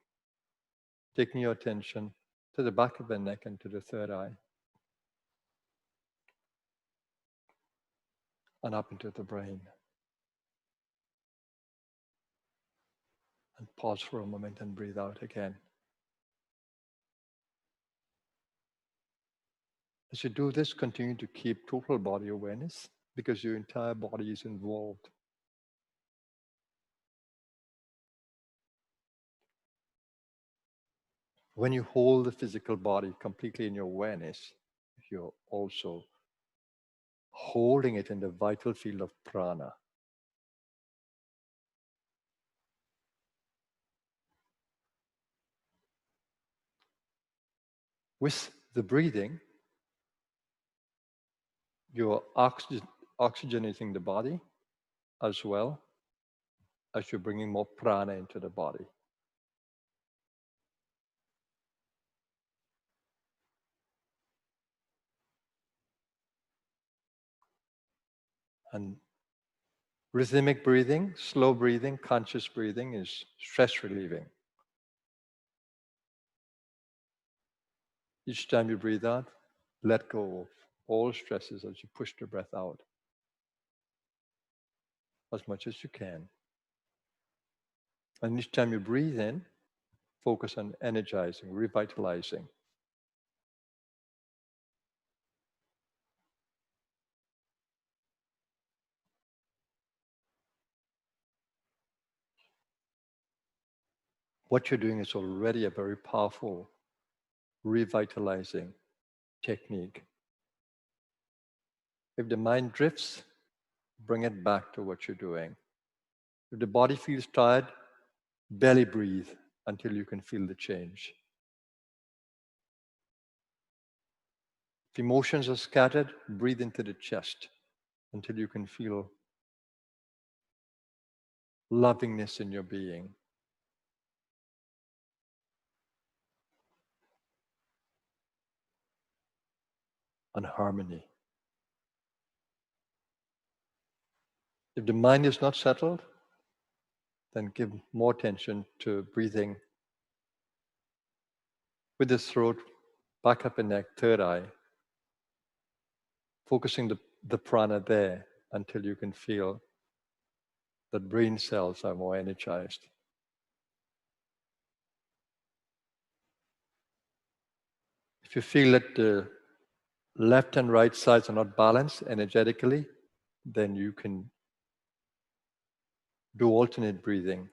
Taking your attention to the back of the neck and to the third eye. And up into the brain. And pause for a moment and breathe out again. As you do this, continue to keep total body awareness because your entire body is involved. When you hold the physical body completely in your awareness, you're also holding it in the vital field of prana. With the breathing, you're oxygenating the body as well as you're bringing more prana into the body. And rhythmic breathing, slow breathing, conscious breathing is stress relieving. Each time you breathe out, let go of all stresses as you push the breath out as much as you can. And each time you breathe in, focus on energizing, revitalizing. What you're doing is already a very powerful, revitalizing technique. If the mind drifts, bring it back to what you're doing. If the body feels tired, belly breathe until you can feel the change. If emotions are scattered, breathe into the chest until you can feel lovingness in your being. And harmony. If the mind is not settled, then give more attention to breathing with the throat, back up the neck, third eye, focusing the prana there until you can feel that brain cells are more energized. If you feel that the left and right sides are not balanced energetically, then you can do alternate breathing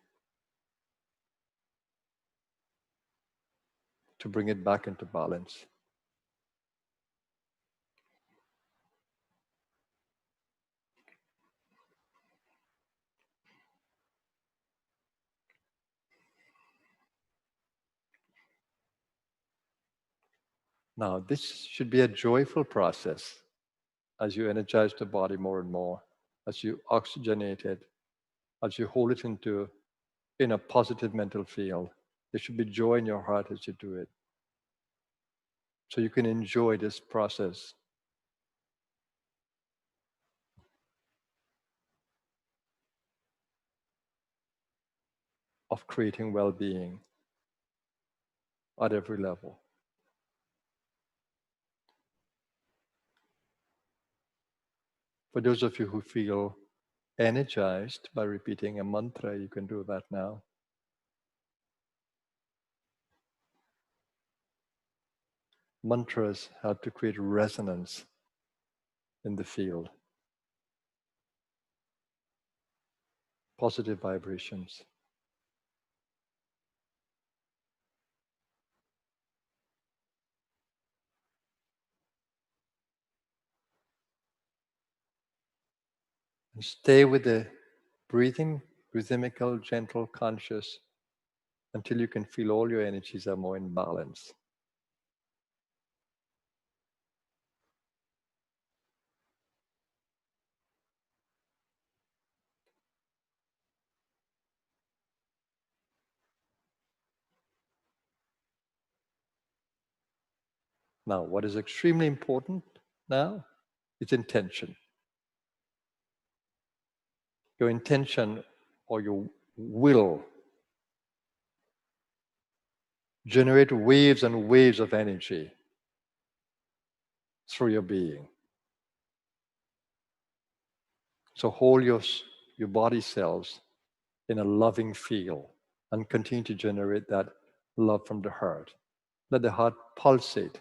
to bring it back into balance. Now, this should be a joyful process as you energize the body more and more, as you oxygenate it, as you hold it in a positive mental field. There should be joy in your heart as you do it. So you can enjoy this process of creating well-being at every level. For those of you who feel energized by repeating a mantra, you can do that now. Mantras help to create resonance in the field. Positive vibrations. And stay with the breathing, rhythmical, gentle, conscious, until you can feel all your energies are more in balance. Now, what is extremely important now is intention. Your intention or your will generate waves and waves of energy through your being. So hold your body cells in a loving field and continue to generate that love from the heart. Let the heart pulsate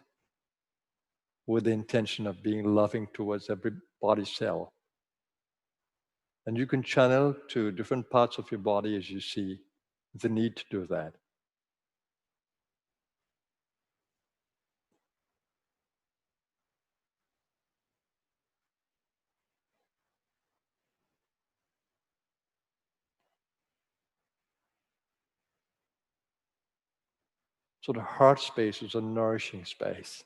with the intention of being loving towards every body cell. And you can channel to different parts of your body as you see the need to do that. So the heart space is a nourishing space,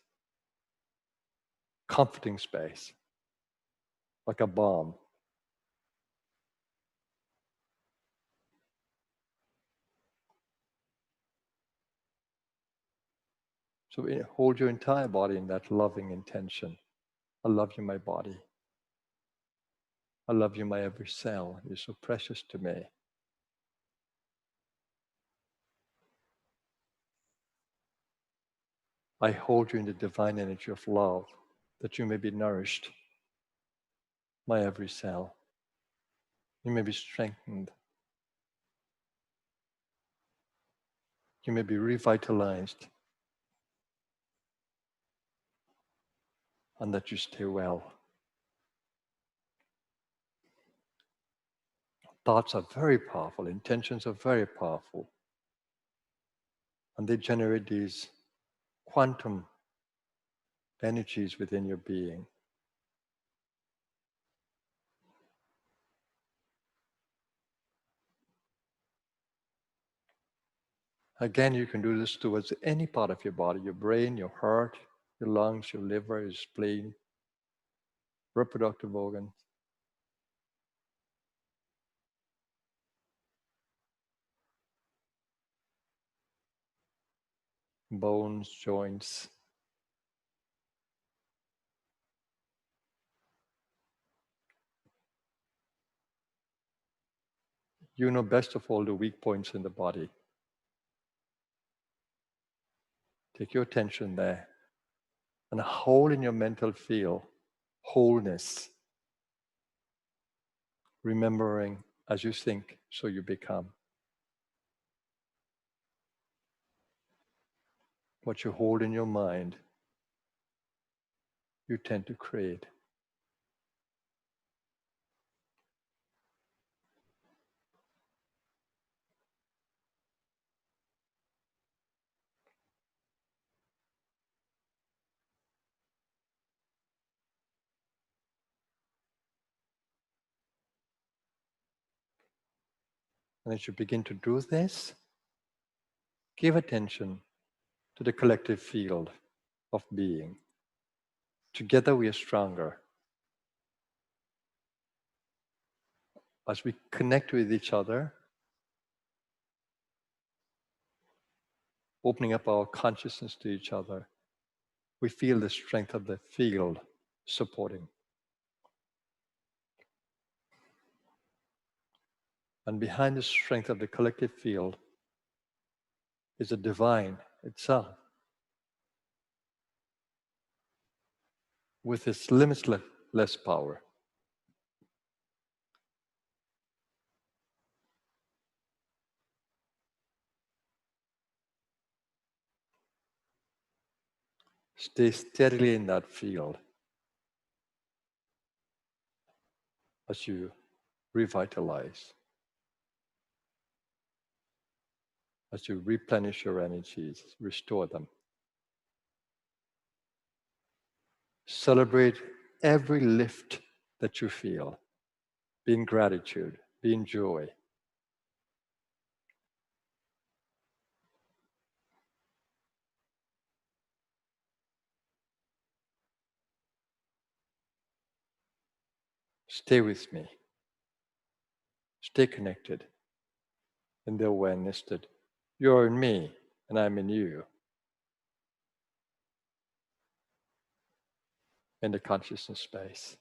comforting space, like a balm. So hold your entire body in that loving intention. I love you, my body. I love you, my every cell. You're so precious to me. I hold you in the divine energy of love, that you may be nourished, my every cell. You may be strengthened. You may be revitalized. And that you stay well. Thoughts are very powerful. Intentions are very powerful. And they generate these quantum energies within your being. Again, you can do this towards any part of your body, your brain, your heart, your lungs, your liver, your spleen, reproductive organs. Bones, joints. You know best of all the weak points in the body. Take your attention there and hold in your mental field, wholeness. Remembering as you think, so you become. What you hold in your mind, you tend to create. And as you begin to do this, give attention to the collective field of being. Together we are stronger. As we connect with each other, opening up our consciousness to each other, we feel the strength of the field supporting. And behind the strength of the collective field is the divine itself, with its limitless power. Stay steadily in that field as you revitalize, as you replenish your energies, restore them. Celebrate every lift that you feel. Be in gratitude, be in joy. Stay with me. Stay connected in the awareness that you're in me and I'm in you, in the consciousness space.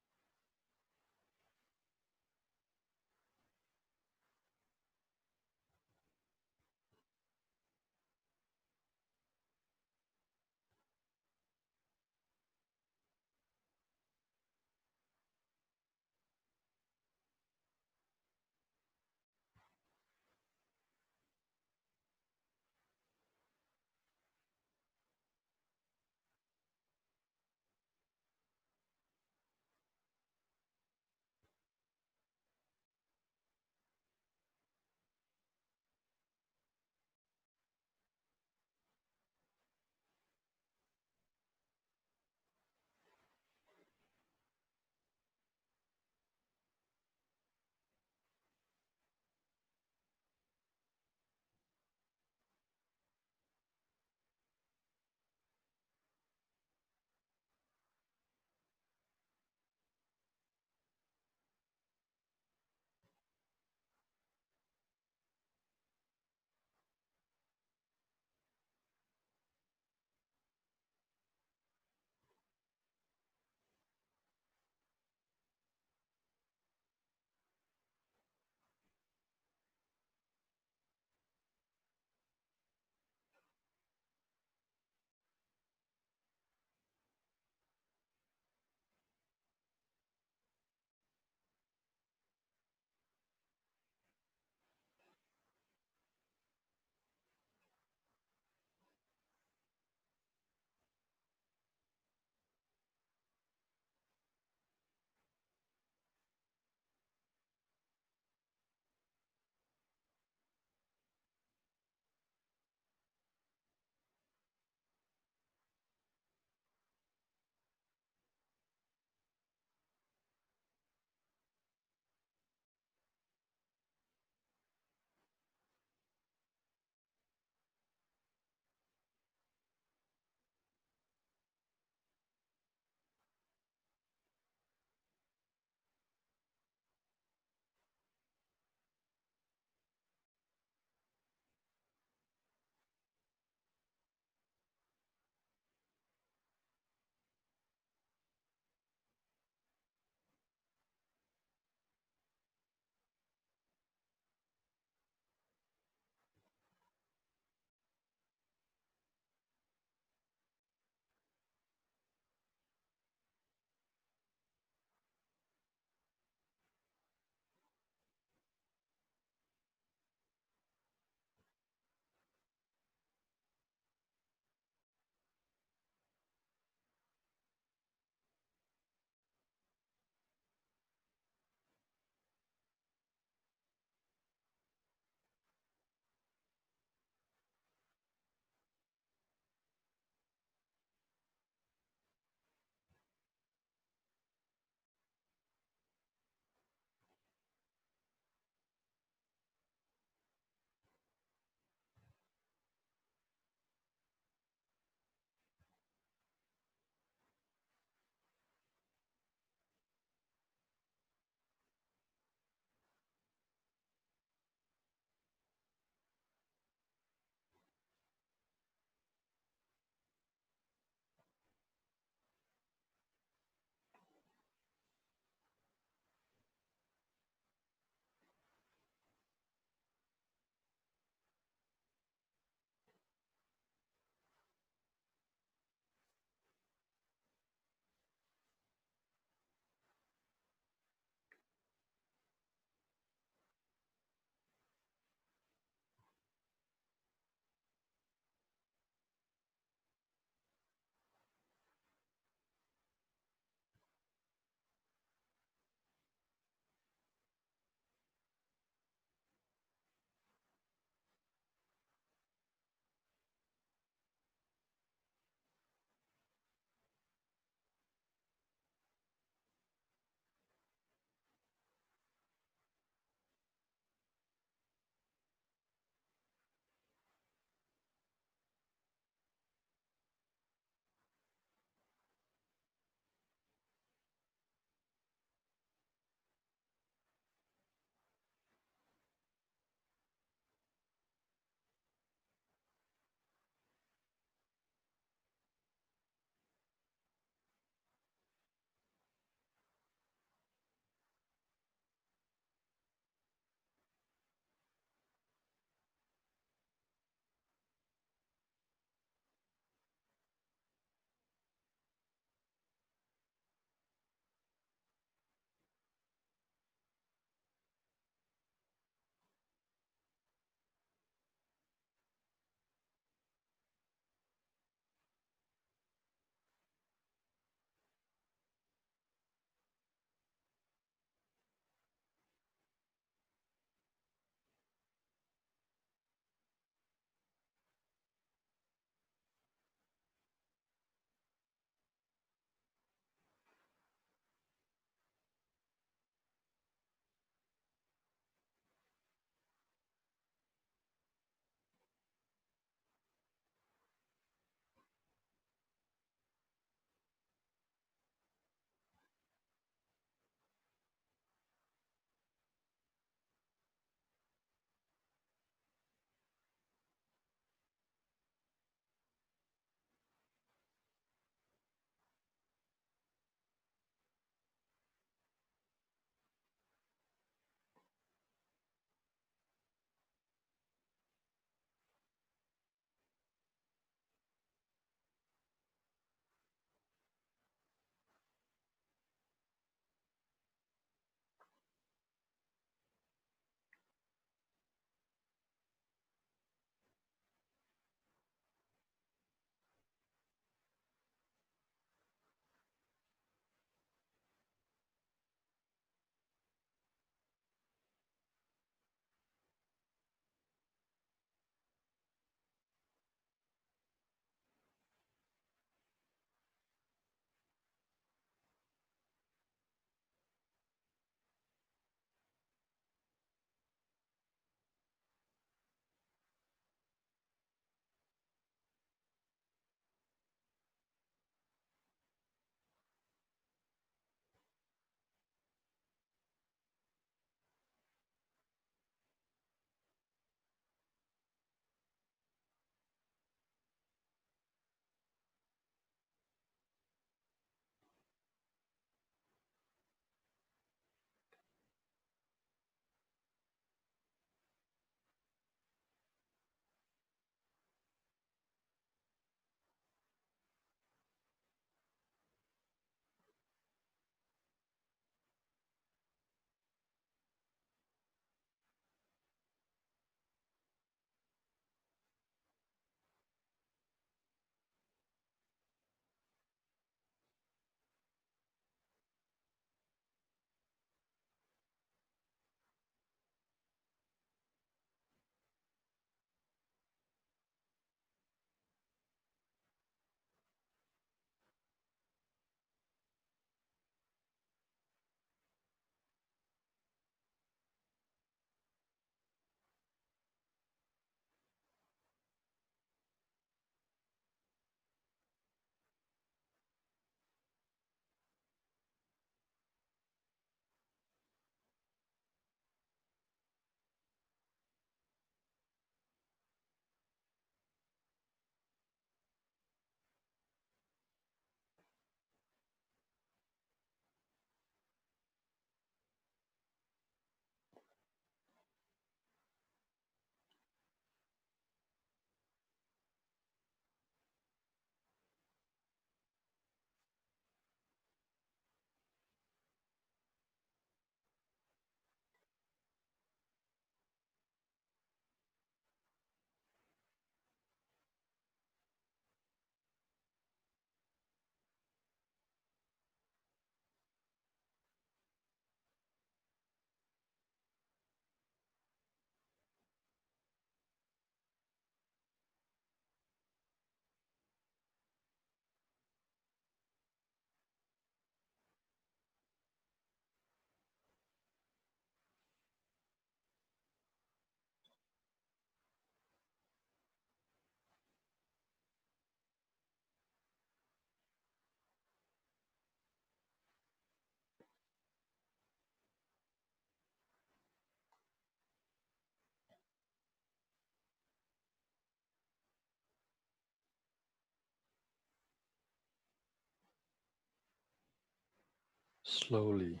Slowly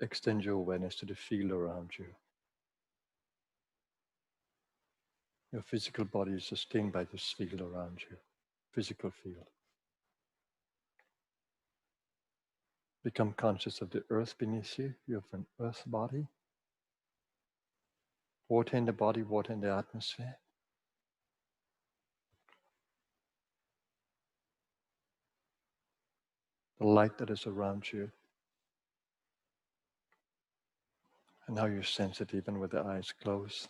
extend your awareness to the field around you. Your physical body is sustained by this field around you, physical field. Become conscious of the earth beneath you. You have an earth body. Water in the body, water in the atmosphere. The light that is around you. And how you sense it even with the eyes closed.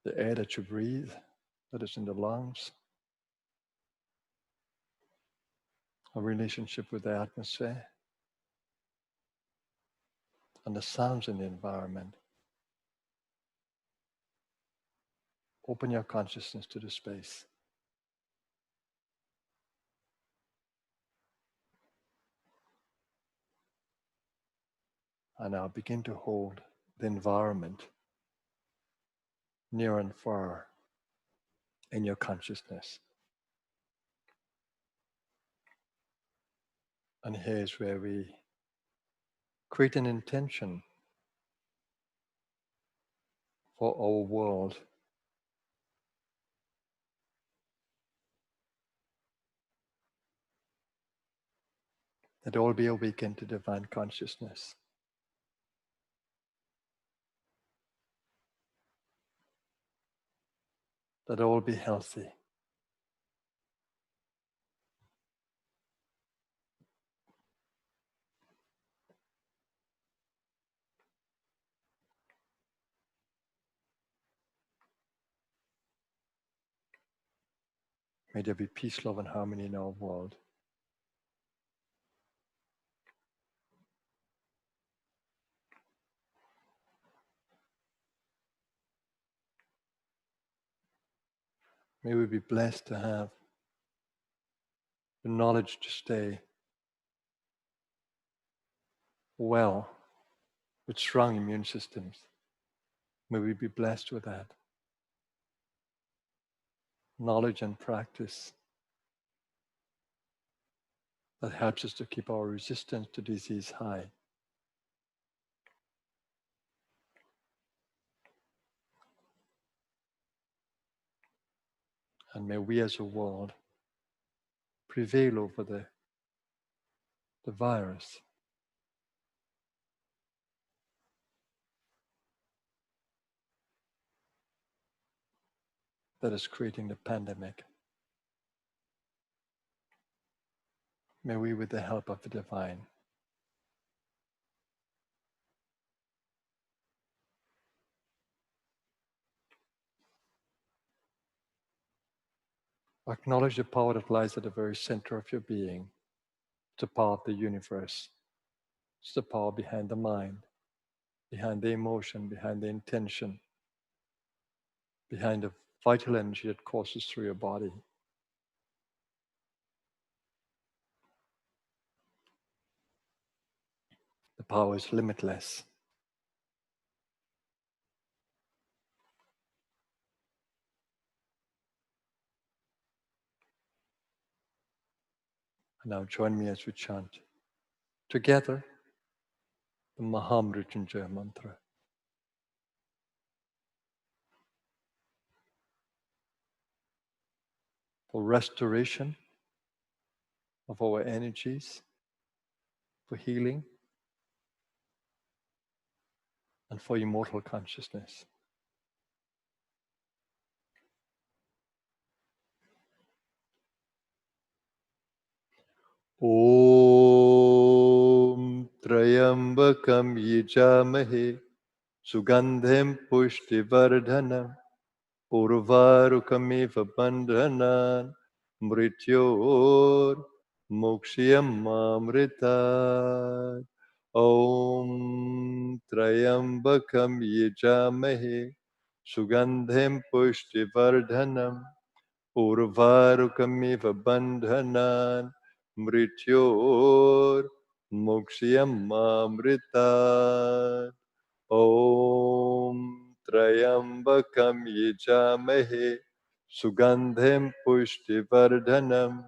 The air that you breathe, that is in the lungs. A relationship with the atmosphere. And the sounds in the environment. Open your consciousness to the space. And now begin to hold the environment near and far in your consciousness. And here's where we create an intention for our world. That all be awakened to divine consciousness. That all be healthy. May there be peace, love, and harmony in our world. May we be blessed to have the knowledge to stay well with strong immune systems. May we be blessed with that. Knowledge and practice that helps us to keep our resistance to disease high. And may we as a world prevail over the virus. That is creating the pandemic. May we, with the help of the divine, acknowledge the power that lies at the very center of your being. It's the power of the universe. It's the power behind the mind, behind the emotion, behind the intention, behind the vital energy that courses through your body. The power is limitless. And now join me as we chant together the Mahamrityunjaya mantra. For restoration of our energies, for healing, and for immortal consciousness. Om Trayambakam Yijamahe Sugandhem Pushtivardhanam Urvarukamiva Bandhanan Mrityor Mokshiyam Mamritat. Om Trayambakam Yijamahe Sugandhem Pushtivardhanam Urvarukamiva Bandhanan Mrityor Mokshiyam Mamritat. Om Trayambakam Yijamahe Sugandhim Pushtivardhanam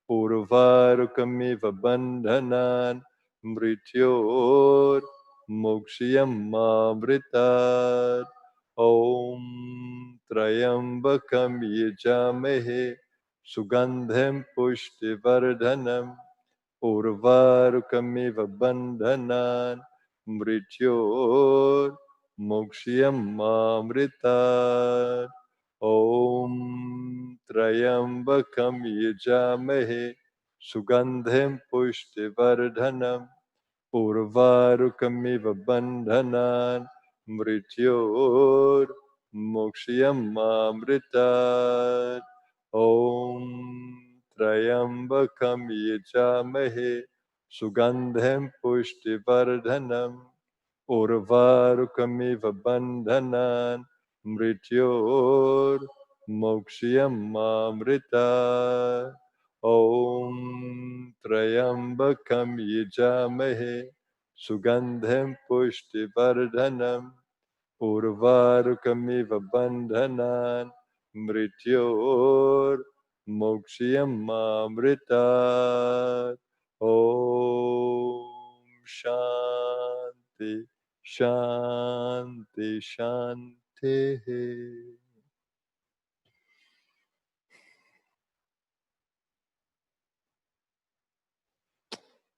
Urvarukamiva Bandhanan Mrityor Mokshiyam Mamritat Om Trayambakam Yajamahe Sugandhim Pushtivardhanam Urvarukamiva Bandhanan Mrityor Mokshiyam Mamritat Om Trayambakam Yajamahe Sugandhim Pushtivardhanam Urvarukamiva Bandhanan Mrityor Mokshiyam Mamritat Om Trayambakam Yajamahe Sugandhim Pushtivardhanam Urvarukamiva Bandhanan Mrityor Mokshiyam Mamrita Om Trayambakam Yajamahe Sugandhim Pushtivardhanam Urvarukamiva Bandhanan Mrityor Mokshiyam Mamrita Om Shanti Shanti Shanti.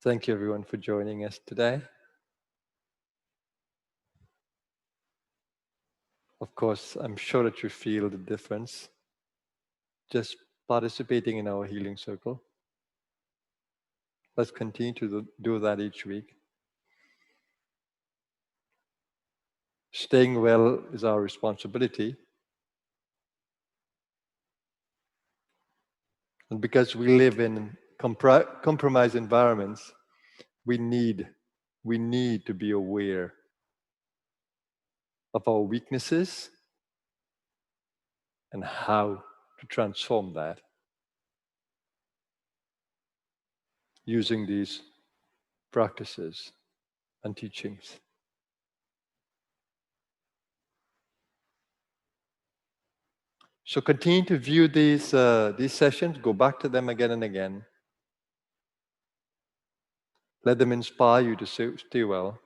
Thank you everyone for joining us today. Of course, I'm sure that you feel the difference just participating in our healing circle. Let's continue to do that each week. Staying well is our responsibility. And because we live in compromised environments, we need to be aware of our weaknesses and how to transform that using these practices and teachings. So continue to view these sessions, go back to them again and again. Let them inspire you to stay well.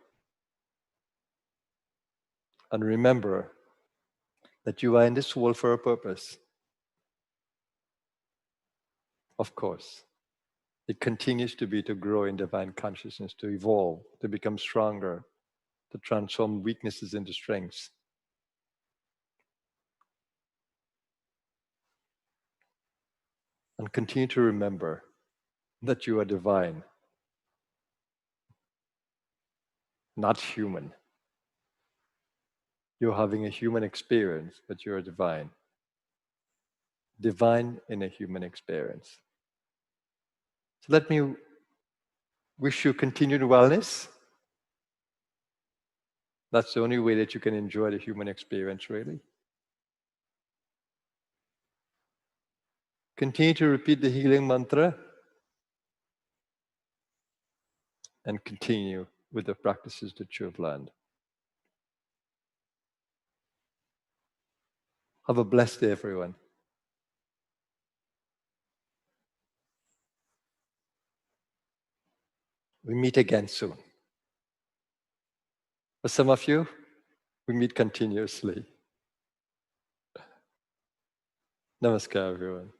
And remember that you are in this world for a purpose. Of course, it continues to be to grow in divine consciousness, to evolve, to become stronger, to transform weaknesses into strengths. And continue to remember that you are divine, not human. You're having a human experience, but you're divine. Divine in a human experience. So let me wish you continued wellness. That's the only way that you can enjoy the human experience, really. Continue to repeat the healing mantra and continue with the practices that you have learned. Have a blessed day, everyone. We meet again soon. For some of you, we meet continuously. Namaskar, everyone.